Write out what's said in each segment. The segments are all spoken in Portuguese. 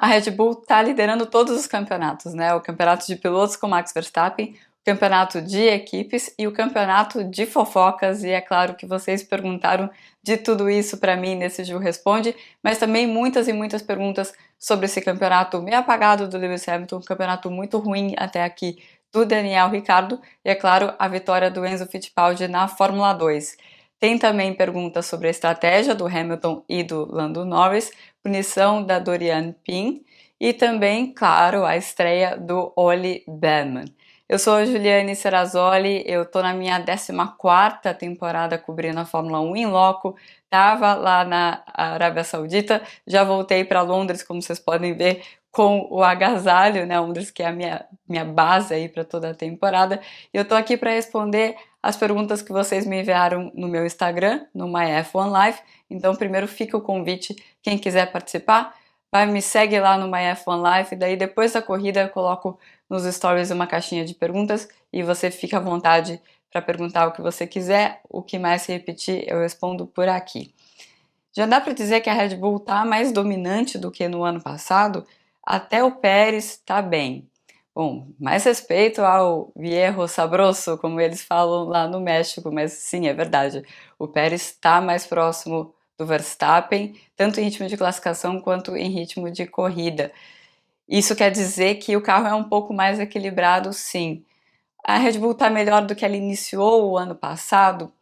A Red Bull está liderando todos os campeonatos, né? O campeonato de pilotos com Max Verstappen, o campeonato de equipes e o campeonato de fofocas. E é claro que vocês perguntaram de tudo isso para mim nesse Gil Responde, mas também muitas e muitas perguntas sobre esse campeonato meio apagado do Lewis Hamilton, um campeonato muito ruim até aqui do Daniel Ricciardo e, é claro, a vitória do Enzo Fittipaldi na Fórmula 2. Tem também perguntas sobre a estratégia do Hamilton e do Lando Norris, punição da Doriane Pin e também, claro, a estreia do Ollie Bearman. Eu sou a Juliane Serrazoli, eu tô na minha 14ª temporada cobrindo a Fórmula 1 em loco, tava lá na Arábia Saudita, já voltei para Londres, como vocês podem ver, com o agasalho, né, Londres que é a minha base aí para toda a temporada, e eu tô aqui para responder as perguntas que vocês me enviaram no meu Instagram, no MyF1Live. Então primeiro fica o convite, quem quiser participar, me segue lá no MyF1Live, daí depois da corrida eu coloco nos stories uma caixinha de perguntas e você fica à vontade para perguntar o que você quiser, o que mais se repetir eu respondo por aqui. Já dá para dizer que a Red Bull está mais dominante do que no ano passado? Até o Pérez está bem. Bom, mais respeito ao Viejo Sabroso, como eles falam lá no México, mas sim, é verdade. O Pérez está mais próximo do Verstappen, tanto em ritmo de classificação quanto em ritmo de corrida. Isso quer dizer que o carro é um pouco mais equilibrado, sim. A Red Bull está melhor do que ela iniciou o ano passado?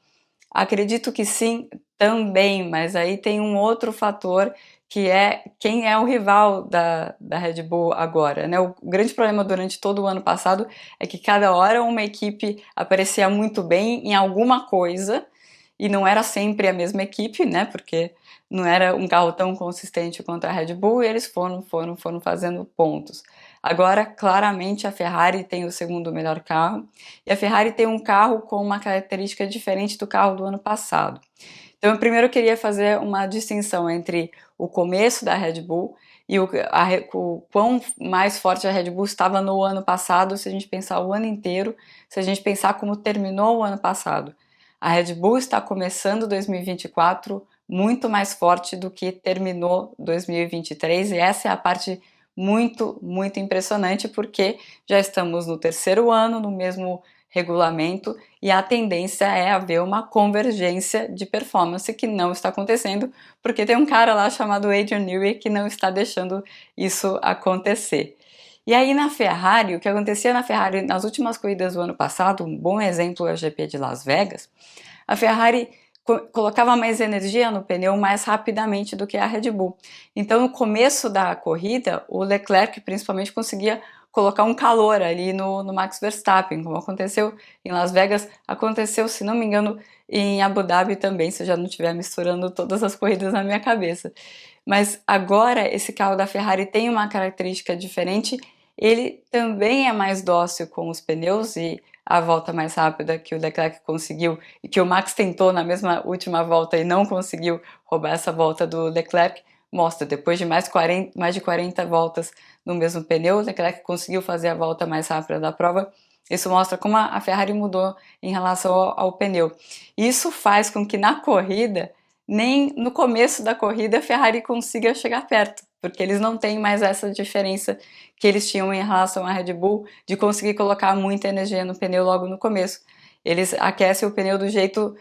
Acredito que sim, também, mas aí tem um outro fator que é quem é o rival da Red Bull agora, né? O grande problema durante todo o ano passado é que cada hora uma equipe aparecia muito bem em alguma coisa e não era sempre a mesma equipe, né? Porque não era um carro tão consistente quanto a Red Bull e eles foram fazendo pontos. Agora, claramente, a Ferrari tem o segundo melhor carro e a Ferrari tem um carro com uma característica diferente do carro do ano passado. Então, eu primeiro queria fazer uma distinção entre o começo da Red Bull e o quão mais forte a Red Bull estava no ano passado, se a gente pensar o ano inteiro, se a gente pensar como terminou o ano passado. A Red Bull está começando 2024 muito mais forte do que terminou 2023 e essa é a parte muito, muito impressionante porque já estamos no terceiro ano, no mesmo regulamento e a tendência é haver uma convergência de performance que não está acontecendo porque tem um cara lá chamado Adrian Newey que não está deixando isso acontecer. E aí na Ferrari, o que acontecia na Ferrari nas últimas corridas do ano passado, um bom exemplo é o GP de Las Vegas, a Ferrari colocava mais energia no pneu mais rapidamente do que a Red Bull. Então no começo da corrida, o Leclerc principalmente conseguia colocar um calor ali no Max Verstappen, como aconteceu em Las Vegas, aconteceu, se não me engano, em Abu Dhabi também, se eu já não estiver misturando todas as corridas na minha cabeça. Mas agora esse carro da Ferrari tem uma característica diferente, ele também é mais dócil com os pneus e a volta mais rápida que o Leclerc conseguiu e que o Max tentou na mesma última volta e não conseguiu roubar essa volta do Leclerc, mostra, depois de mais de 40 voltas no mesmo pneu, o Leclerc conseguiu fazer a volta mais rápida da prova. Isso mostra como a Ferrari mudou em relação ao pneu. Isso faz com que na corrida, nem no começo da corrida, a Ferrari consiga chegar perto, porque eles não têm mais essa diferença que eles tinham em relação à Red Bull de conseguir colocar muita energia no pneu logo no começo. Eles aquecem o pneu do jeito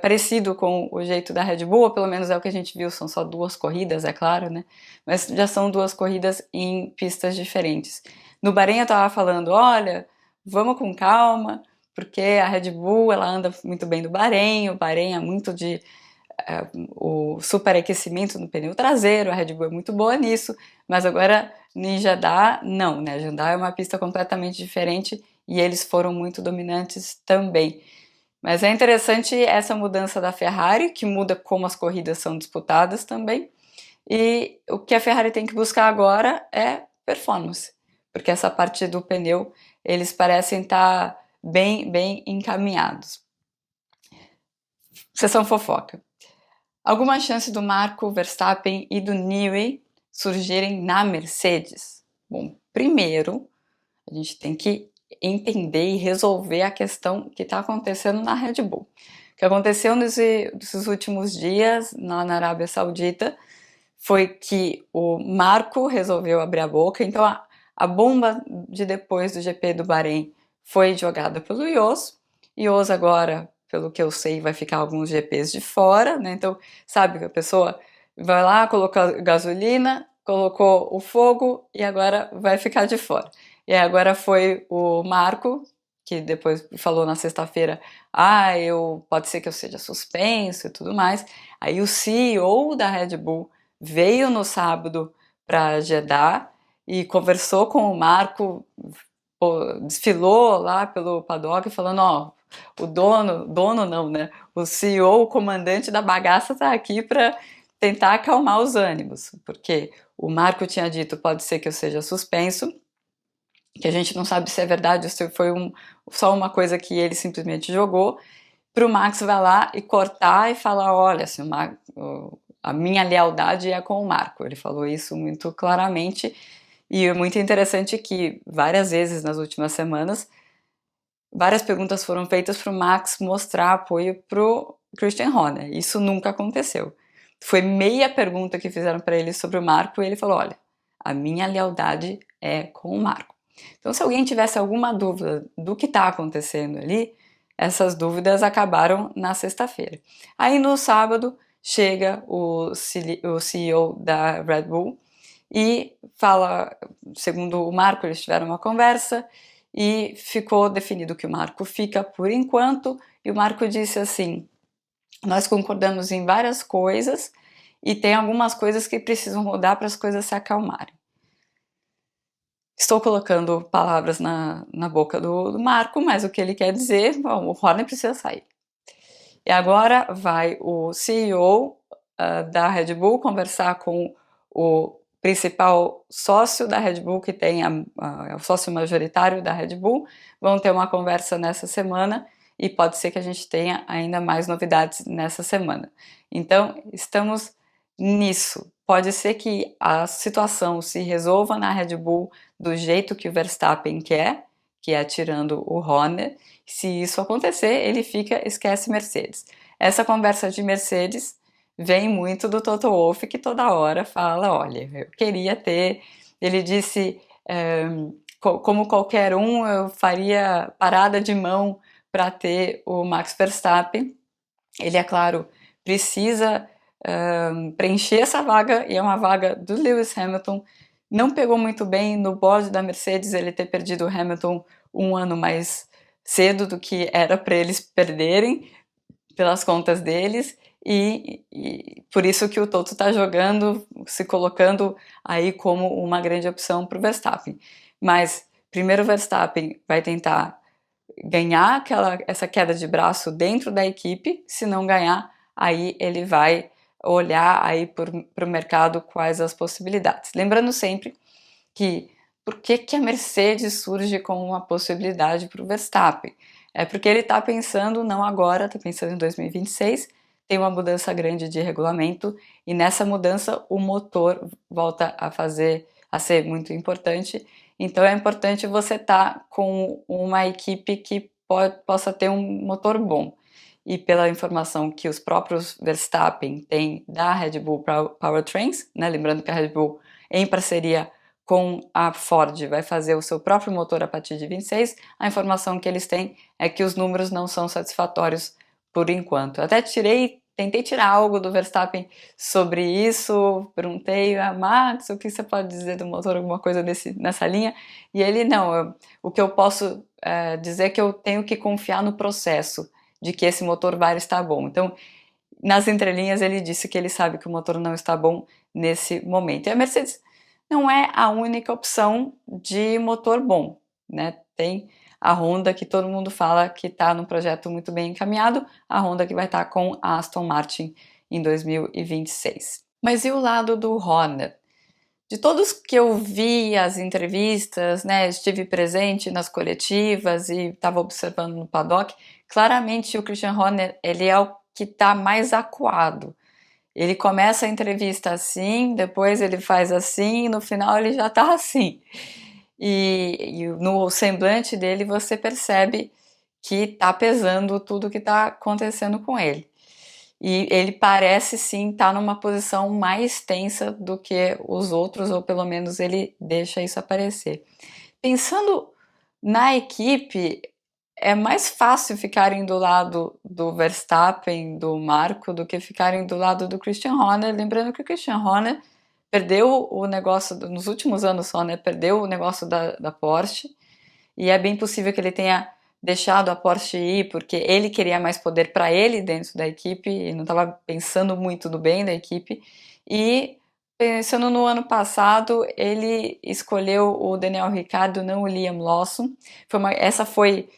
parecido com o jeito da Red Bull, ou pelo menos é o que a gente viu, são só 2 corridas, é claro, né? Mas já são 2 corridas em pistas diferentes. No Bahrein eu tava falando, olha, vamos com calma, porque a Red Bull ela anda muito bem no Bahrein, o Bahrein é muito de o superaquecimento no pneu traseiro, a Red Bull é muito boa nisso, mas agora em Jeddah, não, né? Jeddah é uma pista completamente diferente e eles foram muito dominantes também. Mas é interessante essa mudança da Ferrari, que muda como as corridas são disputadas também, e o que a Ferrari tem que buscar agora é performance, porque essa parte do pneu eles parecem estar bem encaminhados. Sessão fofoca. Alguma chance do Marco Verstappen e do Newey surgirem na Mercedes? Bom, primeiro a gente tem que entender e resolver a questão que está acontecendo na Red Bull. O que aconteceu nesses últimos dias na Arábia Saudita foi que o Marco resolveu abrir a boca, então a bomba de depois do GP do Bahrein foi jogada pelo Jos. Jos agora, pelo que eu sei, vai ficar alguns GPs de fora, né? Então, sabe que a pessoa vai lá, colocou gasolina, colocou o fogo e agora vai ficar de fora. E agora foi o Marco, que depois falou na sexta-feira, pode ser que eu seja suspenso e tudo mais. Aí o CEO da Red Bull veio no sábado para Jeddah e conversou com o Marco, desfilou lá pelo paddock falando, ó, o dono não, né? O CEO, o comandante da bagaça tá aqui para tentar acalmar os ânimos, porque o Marco tinha dito, pode ser que eu seja suspenso, que a gente não sabe se é verdade ou se foi só uma coisa que ele simplesmente jogou, para o Max vai lá e cortar e falar, olha, assim, a minha lealdade é com o Marco. Ele falou isso muito claramente e é muito interessante que várias vezes nas últimas semanas várias perguntas foram feitas para o Max mostrar apoio para o Christian Horner. Isso nunca aconteceu. Foi meia pergunta que fizeram para ele sobre o Marco e ele falou, olha, a minha lealdade é com o Marco. Então, se alguém tivesse alguma dúvida do que está acontecendo ali, essas dúvidas acabaram na sexta-feira. Aí, no sábado, chega o CEO da Red Bull e fala, segundo o Marco, eles tiveram uma conversa e ficou definido que o Marco fica por enquanto, e o Marco disse assim, nós concordamos em várias coisas e tem algumas coisas que precisam mudar para as coisas se acalmarem. Estou colocando palavras na boca do Marco, mas o que ele quer dizer, bom, o Horner precisa sair. E agora vai o CEO da Red Bull conversar com o principal sócio da Red Bull, que tem é o sócio majoritário da Red Bull. Vão ter uma conversa nessa semana e pode ser que a gente tenha ainda mais novidades nessa semana. Então, estamos nisso. Pode ser que a situação se resolva na Red Bull do jeito que o Verstappen quer, que é tirando o Horner. Se isso acontecer, ele esquece Mercedes. Essa conversa de Mercedes vem muito do Toto Wolff, que toda hora fala, olha, eu queria ter... Ele disse, como qualquer um, eu faria parada de mão para ter o Max Verstappen. Ele, é claro, precisa preencher essa vaga, e é uma vaga do Lewis Hamilton. Não pegou muito bem no bode da Mercedes ele ter perdido o Hamilton um ano mais cedo do que era para eles perderem, pelas contas deles, e por isso que o Toto está jogando, se colocando aí como uma grande opção para o Verstappen. Mas primeiro o Verstappen vai tentar ganhar essa queda de braço dentro da equipe, se não ganhar, aí ele vai olhar aí para o mercado quais as possibilidades. Lembrando sempre que por que a Mercedes surge como uma possibilidade para o Verstappen? É porque ele está pensando não agora, está pensando em 2026, tem uma mudança grande de regulamento e nessa mudança o motor volta a ser muito importante. Então é importante você estar com uma equipe que possa ter um motor bom. E pela informação que os próprios Verstappen têm da Red Bull Powertrains, né, lembrando que a Red Bull, em parceria com a Ford, vai fazer o seu próprio motor a partir de 26, a informação que eles têm é que os números não são satisfatórios por enquanto. Eu até tentei tirar algo do Verstappen sobre isso, perguntei a Max o que você pode dizer do motor, alguma coisa nessa linha, e ele não, o que eu posso dizer é que eu tenho que confiar no processo, de que esse motor vai estar bom. Então, nas entrelinhas ele disse que ele sabe que o motor não está bom nesse momento. E a Mercedes não é a única opção de motor bom, né? Tem a Honda, que todo mundo fala que está num projeto muito bem encaminhado, a Honda que vai estar com a Aston Martin em 2026. Mas e o lado do Horner? De todos que eu vi as entrevistas, né, estive presente nas coletivas e estava observando no paddock, claramente o Christian Horner ele é o que está mais acuado. Ele começa a entrevista assim, depois ele faz assim, e no final ele já está assim. E no semblante dele você percebe que está pesando tudo que está acontecendo com ele. e ele parece sim estar numa posição mais tensa do que os outros, ou pelo menos ele deixa isso aparecer. Pensando na equipe, é mais fácil ficarem do lado do Verstappen, do Marco, do que ficarem do lado do Christian Horner, lembrando que o Christian Horner perdeu o negócio, nos últimos anos só, né, perdeu o negócio da Porsche, e é bem possível que ele tenha deixado a Porsche ir porque ele queria mais poder para ele dentro da equipe e não estava pensando muito no bem da equipe. E pensando no ano passado, ele escolheu o Daniel Ricciardo, não o Liam Lawson. Essa foi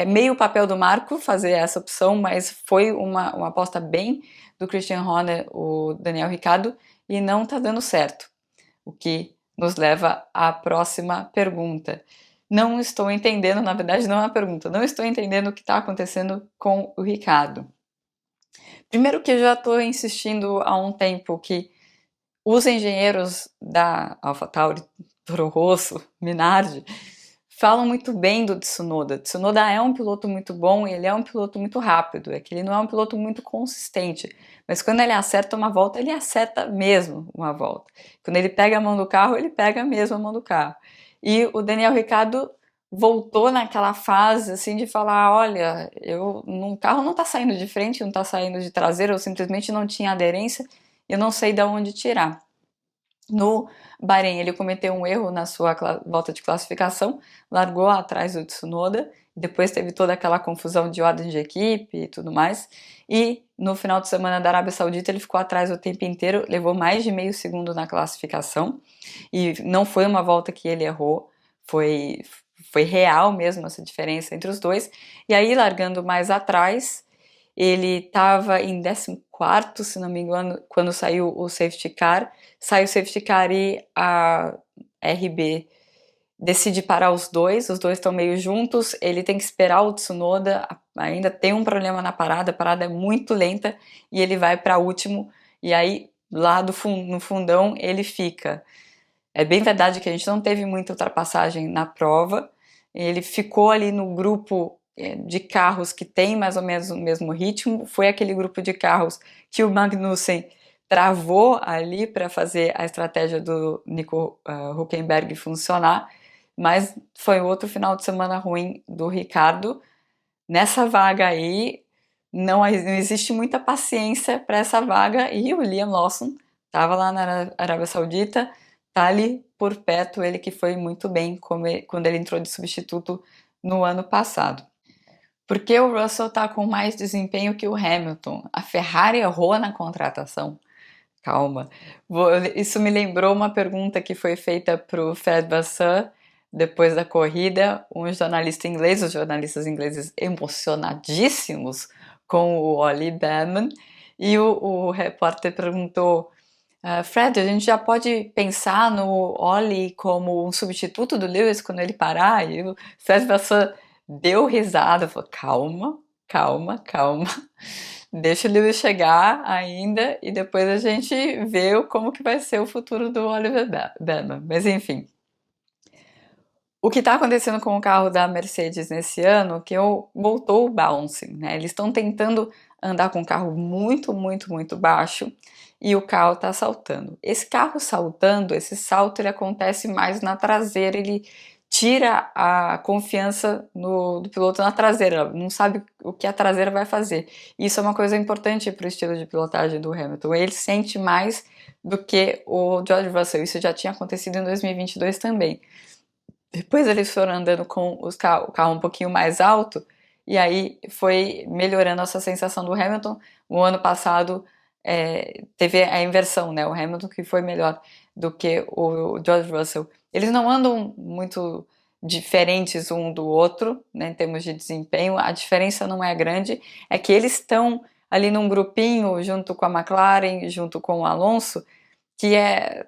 meio o papel do Marco fazer essa opção, mas foi uma aposta bem do Christian Horner, o Daniel Ricciardo, e não está dando certo. O que nos leva à próxima pergunta. Não estou entendendo, na verdade não é uma pergunta, não estou entendendo o que está acontecendo com o Ricardo. Primeiro que eu já estou insistindo há um tempo que os engenheiros da AlphaTauri, Toro Rosso, Minardi, falam muito bem do Tsunoda. Tsunoda é um piloto muito bom e ele é um piloto muito rápido, é que ele não é um piloto muito consistente, mas quando ele acerta uma volta, ele acerta mesmo uma volta. Quando ele pega a mão do carro, ele pega mesmo a mão do carro. E o Daniel Ricciardo voltou naquela fase assim de falar, olha, o carro não está saindo de frente, não está saindo de traseira, eu simplesmente não tinha aderência, eu não sei de onde tirar. No Bahrein, ele cometeu um erro na sua volta de classificação, largou atrás do Tsunoda, depois teve toda aquela confusão de ordem de equipe e tudo mais, e no final de semana da Arábia Saudita ele ficou atrás o tempo inteiro, levou mais de meio segundo na classificação, e não foi uma volta que ele errou, foi real mesmo essa diferença entre os dois, e aí largando mais atrás, ele estava em 14º, se não me engano, quando saiu o safety car. Sai o safety car e a RB decide parar os dois estão meio juntos, ele tem que esperar o Tsunoda, ainda tem um problema na parada, a parada é muito lenta, e ele vai para último, e aí lá no fundão ele fica. É bem verdade que a gente não teve muita ultrapassagem na prova, ele ficou ali no grupo de carros que tem mais ou menos o mesmo ritmo, foi aquele grupo de carros que o Magnussen travou ali para fazer a estratégia do Nico Hülkenberg funcionar, mas foi outro final de semana ruim do Ricardo. Nessa vaga aí, não existe muita paciência para essa vaga, e o Liam Lawson estava lá na Arábia Saudita, tá ali por perto, ele que foi muito bem quando ele entrou de substituto no ano passado. Porque o Russell está com mais desempenho que o Hamilton? A Ferrari errou na contratação? Calma. Isso me lembrou uma pergunta que foi feita para o Fred Vasseur depois da corrida. Os jornalistas ingleses emocionadíssimos com o Ollie Behrman, e o repórter perguntou: Fred, a gente já pode pensar no Ollie como um substituto do Lewis quando ele parar? E o Fred Vasseur deu risada, falou: calma, calma, calma. Deixa o Lewis chegar ainda e depois a gente vê como que vai ser o futuro do Oliver Behrman. Mas enfim. O que está acontecendo com o carro da Mercedes nesse ano, que voltou o bouncing, né? Eles estão tentando andar com um carro muito, muito, muito baixo e o carro está saltando. Esse carro saltando, esse salto, ele acontece mais na traseira, ele tira a confiança do piloto na traseira, não sabe o que a traseira vai fazer. Isso é uma coisa importante para o estilo de pilotagem do Hamilton. Ele sente mais do que o George Russell. Isso já tinha acontecido em 2022 também. Depois eles foram andando com o carro um pouquinho mais alto, e aí foi melhorando essa sensação do Hamilton. O ano passado teve a inversão, né? O Hamilton que foi melhor do que o George Russell. Eles não andam muito diferentes um do outro, né, em termos de desempenho. A diferença não é grande, é que eles estão ali num grupinho junto com a McLaren, junto com o Alonso, que é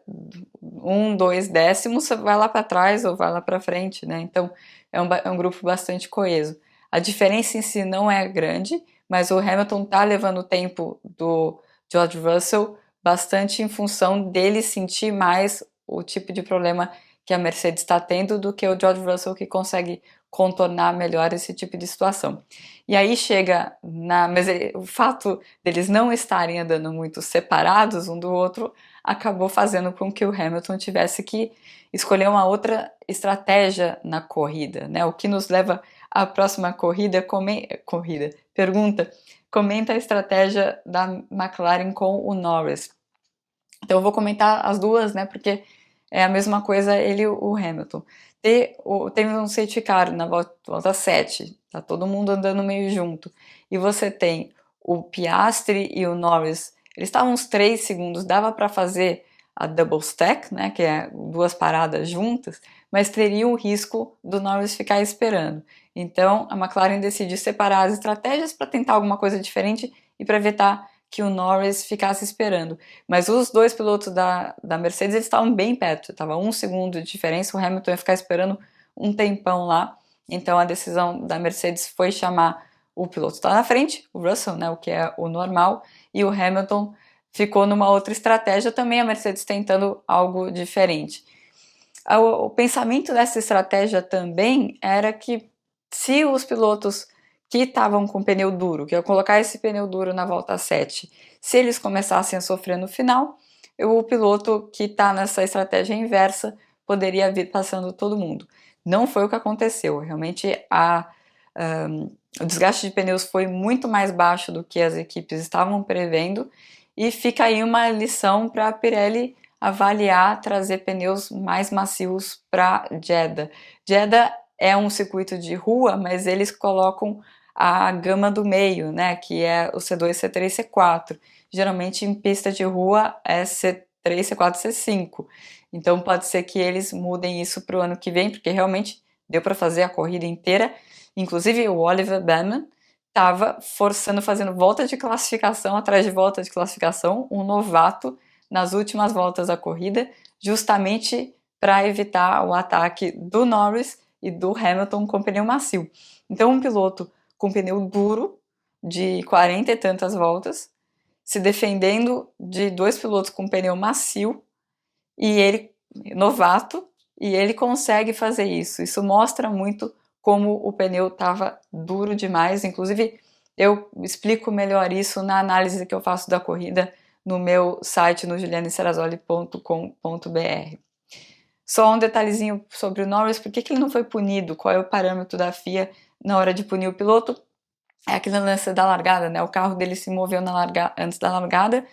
2 décimos, você vai lá para trás ou vai lá para frente, né? Então é um grupo bastante coeso. A diferença em si não é grande, mas o Hamilton tá levando o tempo do George Russell bastante em função dele sentir mais o tipo de problema que a Mercedes está tendo do que o George Russell, que consegue contornar melhor esse tipo de situação. E aí chega mas o fato deles não estarem andando muito separados um do outro acabou fazendo com que o Hamilton tivesse que escolher uma outra estratégia na corrida, né? O que nos leva à próxima pergunta. Comenta a estratégia da McLaren com o Norris. Então eu vou comentar as duas, né? Porque é a mesma coisa ele e o Hamilton. Teve um safety car na volta 7, tá todo mundo andando meio junto. E você tem o Piastri e o Norris, eles estavam uns 3 segundos, dava para fazer a double stack, né, que é duas paradas juntas, mas teria o risco do Norris ficar esperando. Então a McLaren decidiu separar as estratégias para tentar alguma coisa diferente e para evitar que o Norris ficasse esperando. Mas os dois pilotos da Mercedes eles estavam bem perto, estava 1 segundo de diferença, o Hamilton ia ficar esperando um tempão lá. Então a decisão da Mercedes foi chamar o piloto que está na frente, o Russell, né, o que é o normal, e o Hamilton ficou numa outra estratégia, também a Mercedes tentando algo diferente. O pensamento dessa estratégia também era que se os pilotos que estavam com pneu duro, que eu colocar esse pneu duro na volta 7, se eles começassem a sofrer no final, o piloto que está nessa estratégia inversa poderia vir passando todo mundo. Não foi o que aconteceu, realmente o desgaste de pneus foi muito mais baixo do que as equipes estavam prevendo, e fica aí uma lição para a Pirelli avaliar trazer pneus mais macios para Jeddah. Jeddah é um circuito de rua, mas eles colocam a gama do meio, né, que é o C2, C3, C4. Geralmente em pista de rua é C3, C4, C5. Então pode ser que eles mudem isso para o ano que vem, porque realmente deu para fazer a corrida inteira. Inclusive o Oliver Baumann estava forçando, fazendo volta de classificação atrás de volta de classificação, um novato nas últimas voltas da corrida, justamente para evitar o ataque do Norris e do Hamilton com pneu macio. Então um piloto com pneu duro de 40 e tantas voltas, se defendendo de dois pilotos com pneu macio, e ele, novato, e ele consegue fazer isso. Isso mostra muito como o pneu estava duro demais. Inclusive, eu explico melhor isso na análise que eu faço da corrida no meu site, no julianeserrazoli.com.br. Só um detalhezinho sobre o Norris, por que ele não foi punido? Qual é o parâmetro da FIA na hora de punir o piloto? É aquele lance da largada, né? O carro dele se moveu antes da largada.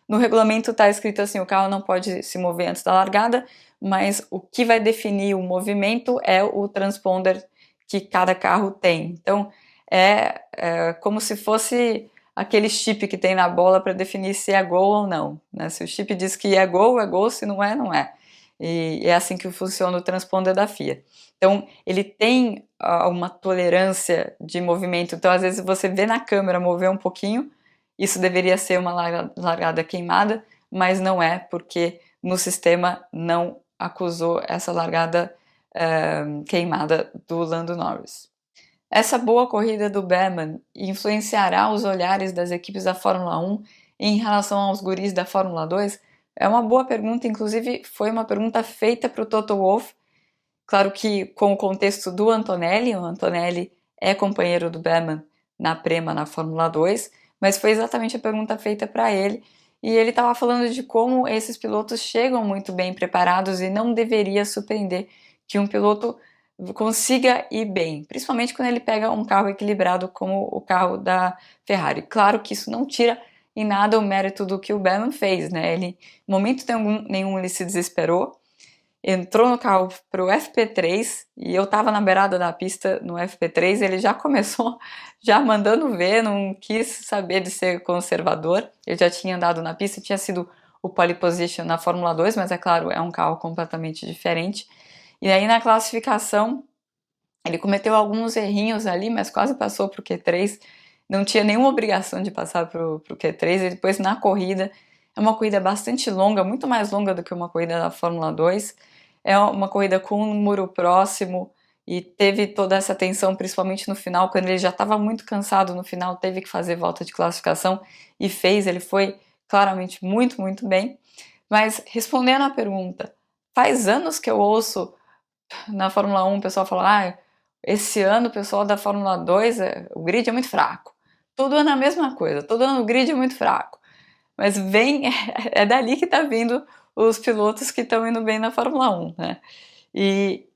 No regulamento está escrito assim, o carro não pode se mover antes da largada, mas o que vai definir o movimento é o transponder que cada carro tem. Então, é como se fosse aquele chip que tem na bola para definir se é gol ou não, né? Se o chip diz que é gol, se não é, não é. E é assim que funciona o transponder da FIA. Então, ele tem uma tolerância de movimento. Então, às vezes, você vê na câmera mover um pouquinho, isso deveria ser uma largada queimada, mas não é, porque no sistema não acusou essa largada queimada do Lando Norris. Essa boa corrida do Baumann influenciará os olhares das equipes da Fórmula 1 em relação aos guris da Fórmula 2? É uma boa pergunta, inclusive foi uma pergunta feita para o Toto Wolff. Claro que com o contexto do Antonelli, o Antonelli é companheiro do Baumann na Prema na Fórmula 2, mas foi exatamente a pergunta feita para ele, e ele estava falando de como esses pilotos chegam muito bem preparados e não deveria surpreender que um piloto consiga ir bem, principalmente quando ele pega um carro equilibrado como o carro da Ferrari. Claro que isso não tira em nada o mérito do que o Baumann fez, né? Ele, em momento nenhum, ele se desesperou, entrou no carro para o FP3 e eu estava na beirada da pista no FP3, ele já começou já mandando ver, não quis saber de ser conservador, ele já tinha andado na pista, tinha sido o pole position na Fórmula 2, mas é claro, é um carro completamente diferente. E aí na classificação ele cometeu alguns errinhos ali, mas quase passou para o Q3, não tinha nenhuma obrigação de passar para o Q3, e depois na corrida, é uma corrida bastante longa, muito mais longa do que uma corrida da Fórmula 2, é uma corrida com um muro próximo, e teve toda essa tensão, principalmente no final, quando ele já estava muito cansado no final, teve que fazer volta de classificação, e fez, ele foi claramente muito, muito bem. Mas respondendo à pergunta, faz anos que eu ouço na Fórmula 1 o pessoal falar, esse ano o pessoal da Fórmula 2, o grid é muito fraco. Todo ano é a mesma coisa, todo ano o grid é muito fraco. Mas é dali que tá vindo os pilotos que estão indo bem na Fórmula 1, né? E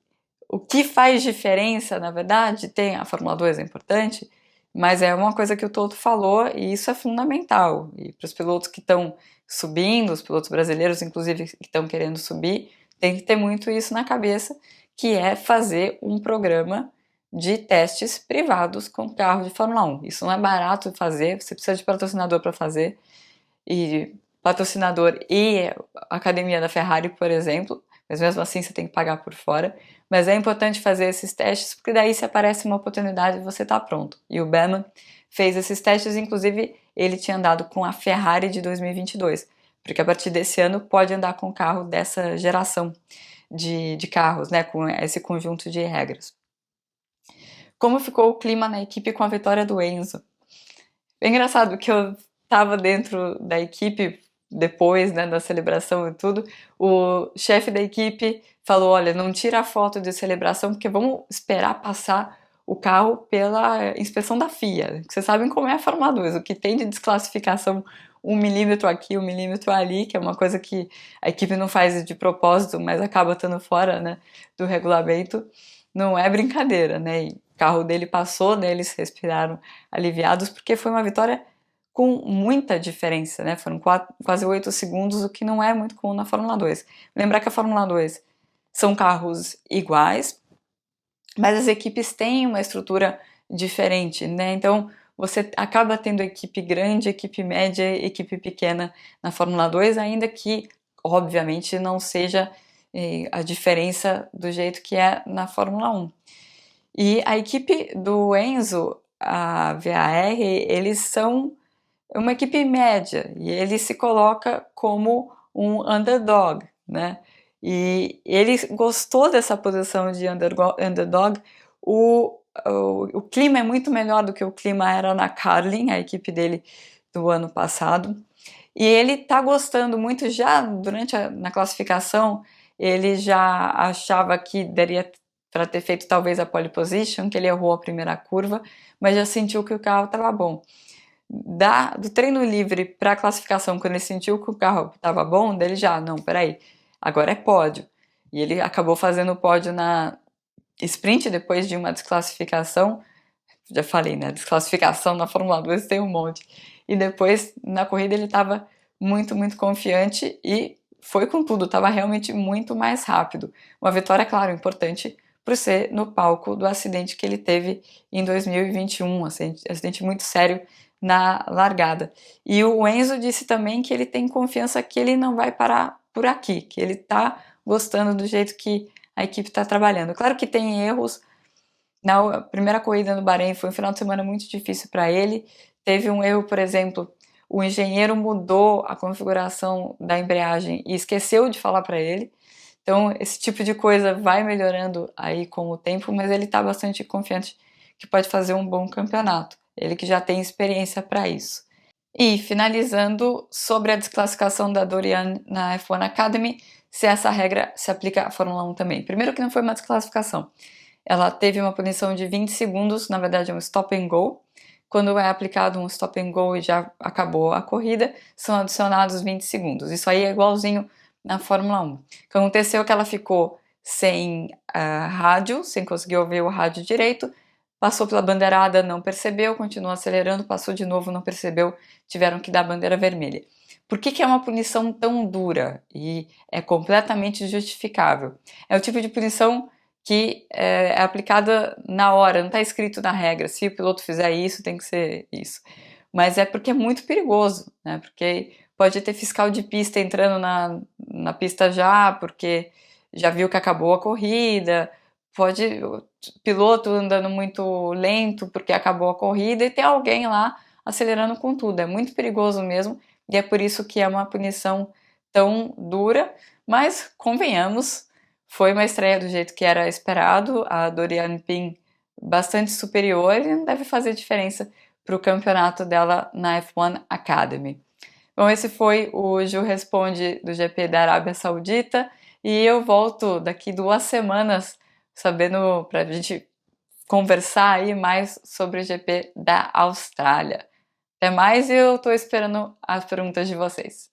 o que faz diferença, na verdade, tem a Fórmula 2 é importante, mas é uma coisa que o Toto falou e isso é fundamental. E para os pilotos que estão subindo, os pilotos brasileiros, inclusive, que estão querendo subir, tem que ter muito isso na cabeça, que é fazer um programa de testes privados com carro de Fórmula 1. Isso não é barato de fazer, você precisa de patrocinador para fazer, e patrocinador e a academia da Ferrari, por exemplo, mas mesmo assim você tem que pagar por fora. Mas é importante fazer esses testes, porque daí se aparece uma oportunidade você está pronto. E o Behrman fez esses testes, inclusive ele tinha andado com a Ferrari de 2022, porque a partir desse ano pode andar com carro dessa geração de carros, né, com esse conjunto de regras. Como ficou o clima na equipe com a vitória do Enzo? É engraçado que eu estava dentro da equipe depois, né, da celebração e tudo. O chefe da equipe falou: olha, não tira a foto de celebração porque vamos esperar passar o carro pela inspeção da FIA. Vocês sabem como é a Fórmula 2, o que tem de desclassificação 1 milímetro aqui, 1 milímetro ali, que é uma coisa que a equipe não faz de propósito, mas acaba estando fora, né, do regulamento, não é brincadeira, né? E o carro dele passou, né, eles respiraram aliviados, porque foi uma vitória com muita diferença, né? Foram quase 8 segundos, o que não é muito comum na Fórmula 2. Lembrar que a Fórmula 2 são carros iguais, mas as equipes têm uma estrutura diferente, né? Então você acaba tendo equipe grande, equipe média, equipe pequena na Fórmula 2, ainda que, obviamente, não seja a diferença do jeito que é na Fórmula 1. E a equipe do Enzo, a VAR, eles são uma equipe média e ele se coloca como um underdog, né? E ele gostou dessa posição de underdog. O clima é muito melhor do que o clima era na Carlin, a equipe dele do ano passado. E ele tá gostando muito já na classificação, ele já achava que daria para ter feito talvez a pole position, que ele errou a primeira curva, mas já sentiu que o carro estava bom. Do treino livre para a classificação, quando ele sentiu que o carro estava bom, dele já, não, peraí, agora é pódio. E ele acabou fazendo o pódio na sprint depois de uma desclassificação. Já falei, né? Desclassificação na Fórmula 2 tem um monte. E depois, na corrida, ele estava muito, muito confiante e foi com tudo, estava realmente muito mais rápido. Uma vitória, claro, importante por ser no palco do acidente que ele teve em 2021, acidente muito sério na largada. E o Enzo disse também que ele tem confiança que ele não vai parar por aqui, que ele está gostando do jeito que a equipe está trabalhando. Claro que tem erros. Na primeira corrida no Bahrein foi um final de semana muito difícil para ele. Teve um erro, por exemplo, o engenheiro mudou a configuração da embreagem e esqueceu de falar para ele. Então, esse tipo de coisa vai melhorando aí com o tempo, mas ele está bastante confiante que pode fazer um bom campeonato. Ele que já tem experiência para isso. E finalizando sobre a desclassificação da Doriane na F1 Academy, se essa regra se aplica à Fórmula 1 também. Primeiro que não foi uma desclassificação. Ela teve uma punição de 20 segundos, na verdade é um stop and go. Quando é aplicado um stop and go e já acabou a corrida, são adicionados 20 segundos. Isso aí é igualzinho na Fórmula 1. O que aconteceu é que ela ficou sem rádio, sem conseguir ouvir o rádio direito, passou pela bandeirada, não percebeu, continuou acelerando, passou de novo, não percebeu, tiveram que dar a bandeira vermelha. Por que é uma punição tão dura e é completamente justificável? É o tipo de punição que é aplicada na hora, não está escrito na regra, se o piloto fizer isso, tem que ser isso. Mas é porque é muito perigoso, né? Porque pode ter fiscal de pista entrando na pista já, porque já viu que acabou a corrida, pode o piloto andando muito lento porque acabou a corrida e ter alguém lá acelerando com tudo. É muito perigoso mesmo e é por isso que é uma punição tão dura, mas convenhamos, foi uma estreia do jeito que era esperado, a Doriane Pin bastante superior e não deve fazer diferença para o campeonato dela na F1 Academy. Bom, esse foi o Ju Responde do GP da Arábia Saudita. E eu volto daqui 2 semanas sabendo pra gente conversar aí mais sobre o GP da Austrália. Até mais e eu tô esperando as perguntas de vocês.